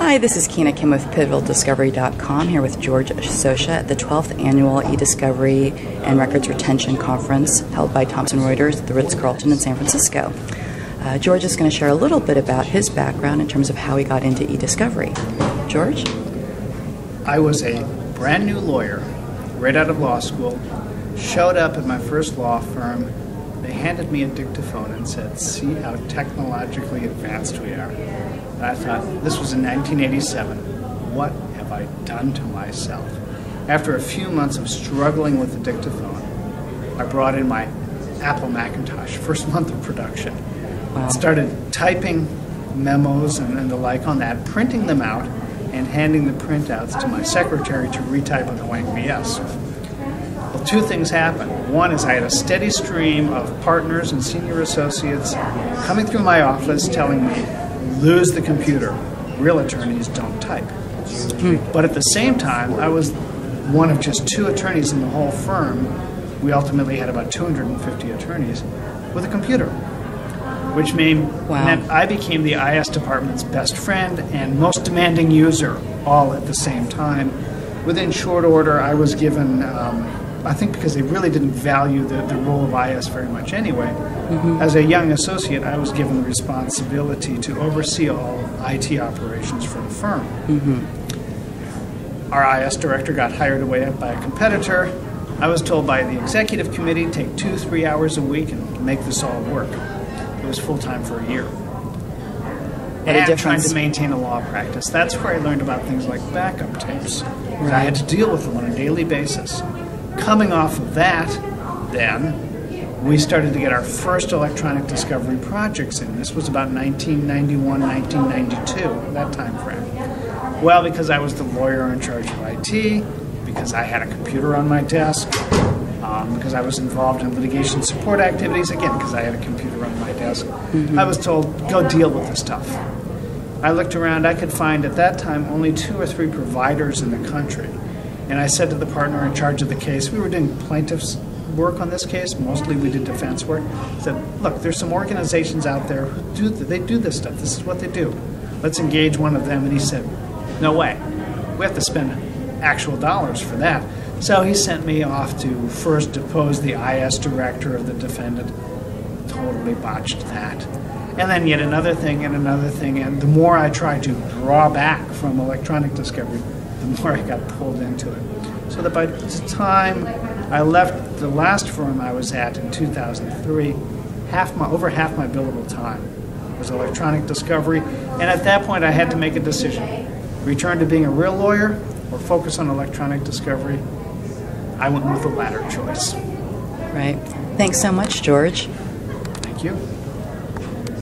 Hi, this is Keena Kim with PivotalDiscovery.com here with George Socha at the 12th Annual eDiscovery and Records Retention Conference held by Thomson Reuters at the Ritz-Carlton in San Francisco. George is going to share a little bit about his background in terms of how he got into eDiscovery. George? I was a brand new lawyer, right out of law school, showed up at my first law firm. They handed me a dictaphone and said, "See how technologically advanced we are." And I thought, this was in 1987. What have I done to myself? After a few months of struggling with the dictaphone, I brought in my Apple Macintosh, first month of production. Wow. Started typing memos and the like on that, printing them out, and handing the printouts to my secretary to retype on blank BS. Well, two things happened. One is I had a steady stream of partners and senior associates coming through my office telling me, lose the computer. Real attorneys don't type. But at the same time, I was one of just two attorneys in the whole firm. We ultimately had about 250 attorneys with a computer, which meant I became the IS department's best friend and most demanding user all at the same time. Within short order, I was given, I think because they really didn't value the role of IS very much anyway, as a young associate, I was given the responsibility to oversee all IT operations for the firm. Our IS director got hired away by a competitor. I was told by the executive committee, take 2-3 hours a week and make this all work. It was full-time for a year. And trying to maintain a law practice. That's where I learned about things like backup tapes. Right. I had to deal with them on a daily basis. Coming off of that, then, we started to get our first electronic discovery projects in. This was about 1991, 1992, that time frame. Well, because I was the lawyer in charge of IT, because I had a computer on my desk, because I was involved in litigation support activities, again, because I had a computer on my desk, I was told, go deal with this stuff. I looked around, I could find at that time only 2 or 3 providers in the country. And I said to the partner in charge of the case, we were doing plaintiff's work on this case, mostly we did defense work. I said, look, there's some organizations out there who they do this stuff, this is what they do. Let's engage one of them. And he said, no way, we have to spend actual dollars for that. So he sent me off to first depose the IS director of the defendant. Totally botched that. And then yet another thing and another thing. And the more I tried to draw back from electronic discovery, the more I got pulled into it. So that by the time I left the last firm I was at in 2003, over half my billable time was electronic discovery. And at that point I had to make a decision. Return to being a real lawyer or focus on electronic discovery. I went with the latter choice. Right. Thanks so much, George. Thank you.